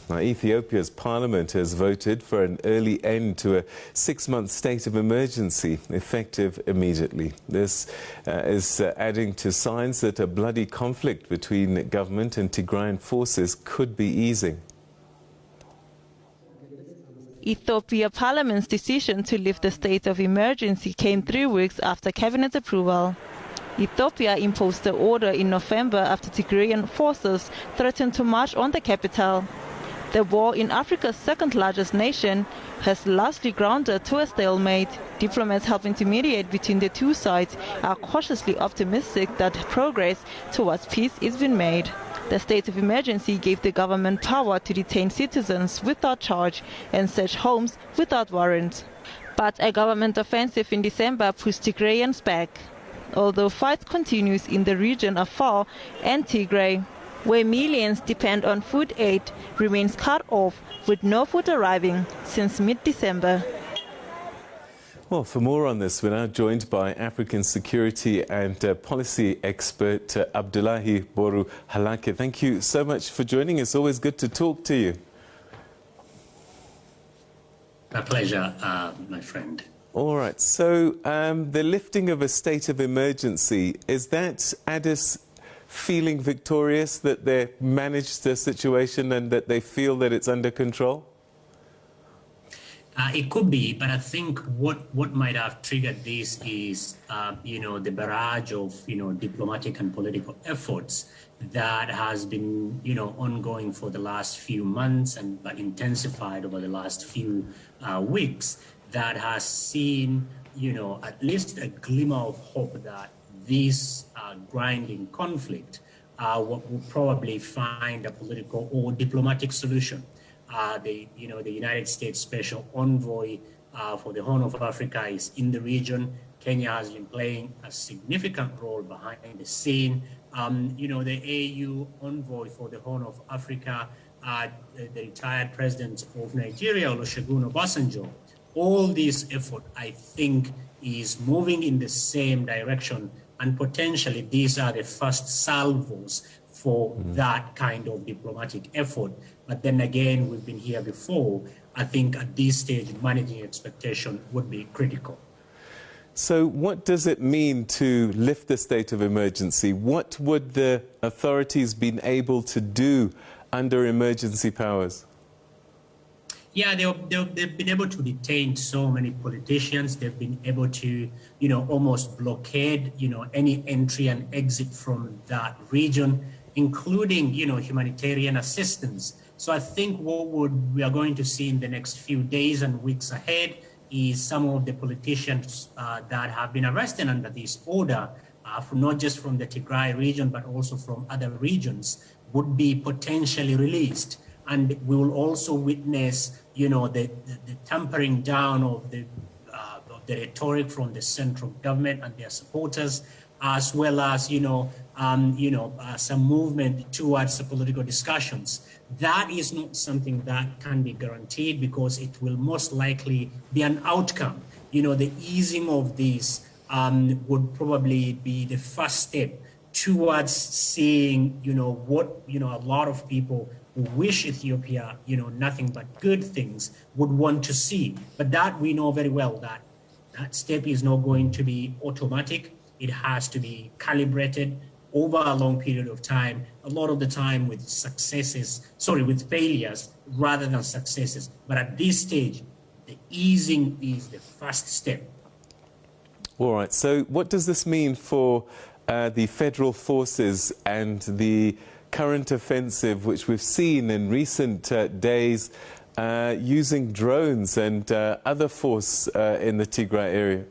Now, Ethiopia's parliament has voted for an early end to a 6-month state of emergency, effective immediately. This is adding to signs that a bloody conflict between government and Tigrayan forces could be easing. Ethiopia Parliament's decision to lift the state of emergency came 3 weeks after cabinet approval. Ethiopia imposed the order in November after Tigrayan forces threatened to march on the capital. The war in Africa's second-largest nation has largely grounded to a stalemate. Diplomats helping to mediate between the two sides are cautiously optimistic that progress towards peace is being made. The state of emergency gave the government power to detain citizens without charge and search homes without warrant. But a government offensive in December pushed Tigrayans back, although fight continues in the region of Afar and Tigray, where millions depend on food aid, remains cut off with no food arriving since mid-December. Well, for more on this, we're now joined by African security and policy expert Abdullahi Boru Halakhe. Thank you so much for joining us. Always good to talk to you. A pleasure, my friend. All right. So the lifting of a state of emergency, is that Addis feeling victorious that they managed the situation and that they feel that it's under control? It could be, but I think what might have triggered this is, the barrage of, diplomatic and political efforts that has been, ongoing for the last few months but intensified over the last few weeks, that has seen, at least a glimmer of hope that this grinding conflict will probably find a political or diplomatic solution. The United States Special Envoy for the Horn of Africa is in the region. Kenya has been playing a significant role behind the scene. The AU Envoy for the Horn of Africa, the retired president of Nigeria, Olusegun Obasanjo. All this effort, I think, is moving in the same direction, and potentially these are the first salvos for that kind of diplomatic effort. But then again, we've been here before. I think at this stage, managing expectation would be critical. So what does it mean to lift the state of emergency? What would the authorities been able to do under emergency powers? Yeah, they've been able to detain so many politicians. They've been able to, almost blockade, any entry and exit from that region, including, humanitarian assistance. So I think what we are going to see in the next few days and weeks ahead is some of the politicians that have been arrested under this order, not just from the Tigray region, but also from other regions, would be potentially released. And we will also witness, the tampering down of the rhetoric from the central government and their supporters, as well as, some movement towards the political discussions. That is not something that can be guaranteed because it will most likely be an outcome. The easing of this would probably be the first step towards seeing, what, a lot of people who wish Ethiopia, nothing but good things would want to see. But that we know very well that that step is not going to be automatic. It has to be calibrated over a long period of time, a lot of the time with with failures rather than successes. But at this stage, the easing is the first step. All right, so what does this mean for the federal forces and the current offensive, which we've seen in recent days, using drones and other force in the Tigray area?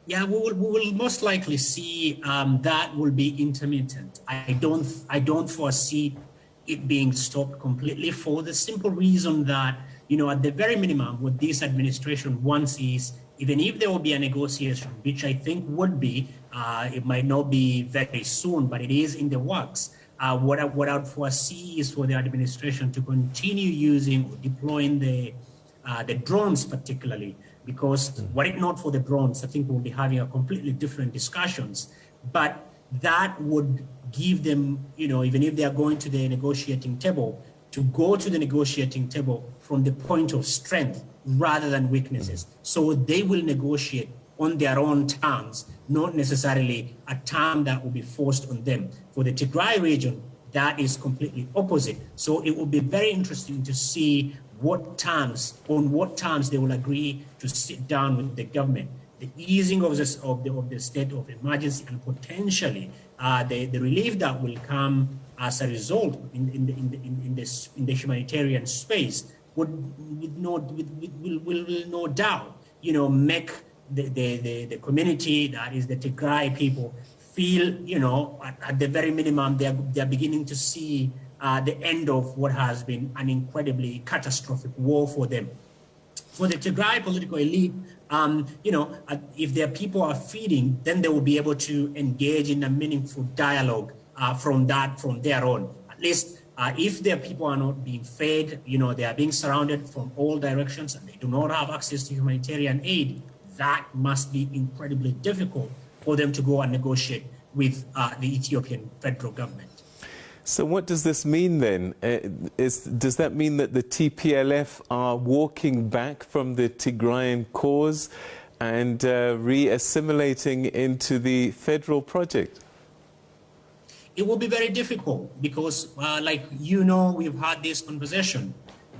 Yeah, we will most likely see that will be intermittent. I don't foresee it being stopped completely for the simple reason that, at the very minimum, what this administration wants is, even if there will be a negotiation, which I think would be, it might not be very soon, but it is in the works. What I would foresee is for the administration to continue using or deploying the drones particularly, because were it not for the drones, I think we'll be having a completely different discussions. But that would give them, even if they are going to the negotiating table, to go to the negotiating table from the point of strength rather than weaknesses. So they will negotiate on their own terms, not necessarily a term that will be forced on them. For the Tigray region, that is completely opposite. So it will be very interesting to see on what terms they will agree to sit down with the government. The easing of the state of emergency and potentially the relief that will come as a result in the humanitarian space will no doubt, make the community, that is the Tigray people, feel, at the very minimum, they're beginning to see the end of what has been an incredibly catastrophic war for them. For the Tigray political elite, if their people are feeding, then they will be able to engage in a meaningful dialogue from their own. At least if their people are not being fed, they are being surrounded from all directions and they do not have access to humanitarian aid, that must be incredibly difficult for them to go and negotiate with the Ethiopian federal government. So what does this mean then? Does that mean that the TPLF are walking back from the Tigrayan cause and re-assimilating into the federal project? It will be very difficult because, we've had this conversation.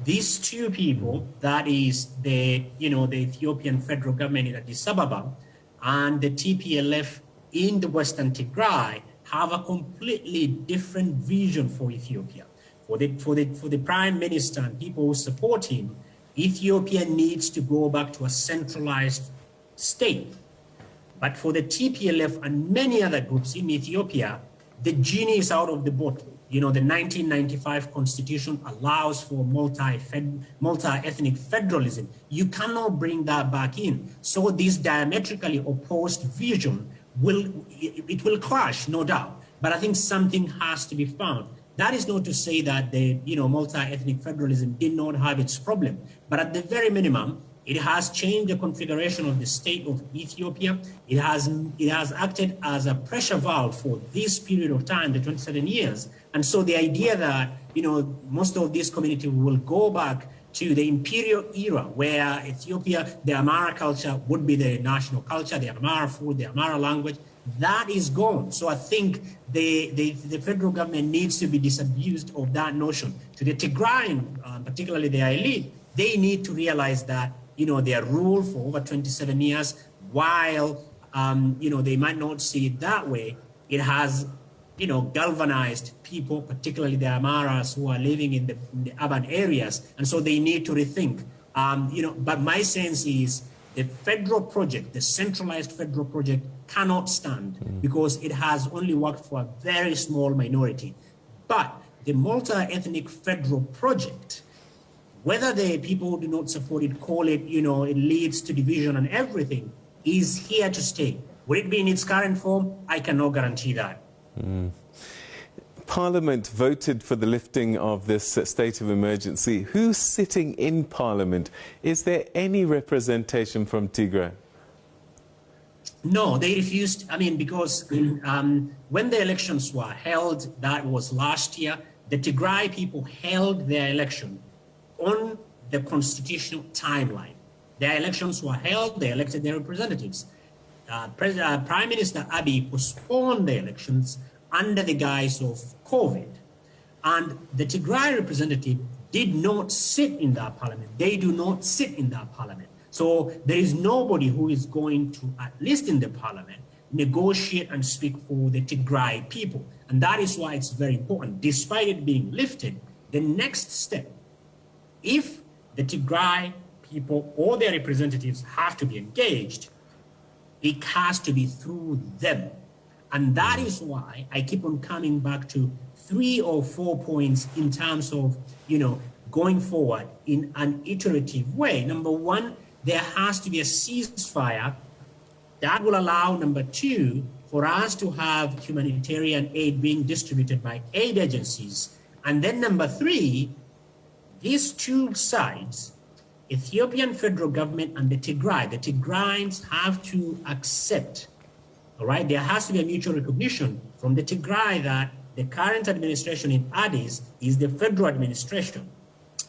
These two people, that is the Ethiopian federal government in Addis Ababa and the TPLF in the Western Tigray, have a completely different vision for Ethiopia. For the Prime Minister and people who support him, Ethiopia needs to go back to a centralized state. But for the TPLF and many other groups in Ethiopia, the genie is out of the bottle. The 1995 constitution allows for multi-ethnic federalism. You cannot bring that back in. So this diametrically opposed vision will clash, no doubt. But I think something has to be found. That is not to say that the multi-ethnic federalism did not have its problem, but at the very minimum, it has changed the configuration of the state of Ethiopia. It has acted as a pressure valve for this period of time, the 27 years. And so the idea that most of this community will go back to the imperial era where Ethiopia, the Amhara culture would be the national culture, the Amhara food, the Amhara language, that is gone. So I think the federal government needs to be disabused of that notion. To the Tigrayan, particularly their elite, they need to realize that their rule for over 27 years, while they might not see it that way, it has galvanized people, particularly the Amharas who are living in the urban areas, and so they need to rethink. But my sense is the federal project, the centralized federal project, cannot stand because it has only worked for a very small minority. But the multi-ethnic federal project, whether the people who do not support it call it, it leads to division and everything, is here to stay. Will it be in its current form? I cannot guarantee that. Parliament voted for the lifting of this state of emergency. Who's sitting in Parliament? Is there any representation from Tigray? No, they refused. Because when the elections were held, that was last year, the Tigray people held their election on the constitutional timeline. Their elections were held, they elected their representatives. Prime Minister Abiy postponed the elections under the guise of COVID. And the Tigray representative did not sit in that parliament. They do not sit in that parliament. So there is nobody who is going to, at least in the parliament, negotiate and speak for the Tigray people. And that is why it's very important. Despite it being lifted, the next step, if the Tigray people or their representatives have to be engaged, it has to be through them. And that is why I keep on coming back to 3 or 4 points in terms of, going forward in an iterative way. Number one, there has to be a ceasefire that will allow, number two, for us to have humanitarian aid being distributed by aid agencies. And then number three, these two sides, Ethiopian federal government and the Tigrayans have to accept, all right? There has to be a mutual recognition from the Tigray that the current administration in Addis is the federal administration.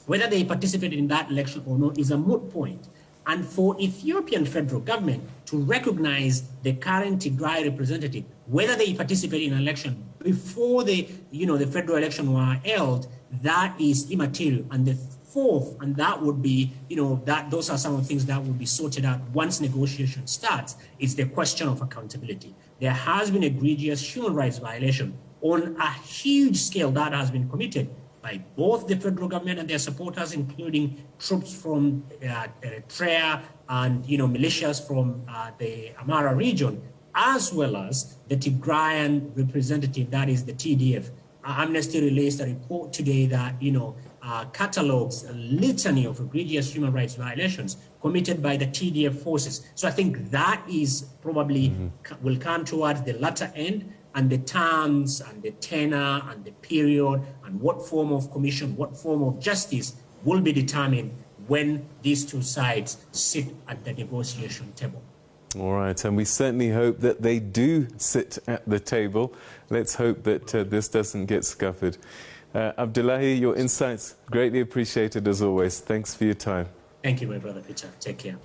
Whether they participated in that election or not is a moot point. And for Ethiopian federal government to recognize the current Tigray representative, whether they participate in an election before the federal election were held, that is immaterial. And the fourth, and that would be, those are some of the things that will be sorted out once negotiation starts, is the question of accountability. There has been egregious human rights violation on a huge scale that has been committed by both the federal government and their supporters, including troops from Eritrea and militias from the Amara region, as well as the Tigrayan representative, that is the TDF. Amnesty released a report today that catalogs a litany of egregious human rights violations committed by the TDF forces. So I think that is probably will come towards the latter end, and the terms and the tenor and the period and what form of commission, what form of justice will be determined when these two sides sit at the negotiation table. All right, and we certainly hope that they do sit at the table. Let's hope that this doesn't get scuppered. Abdullahi, your insights greatly appreciated as always. Thanks for your time. Thank you, my brother Peter. Take care.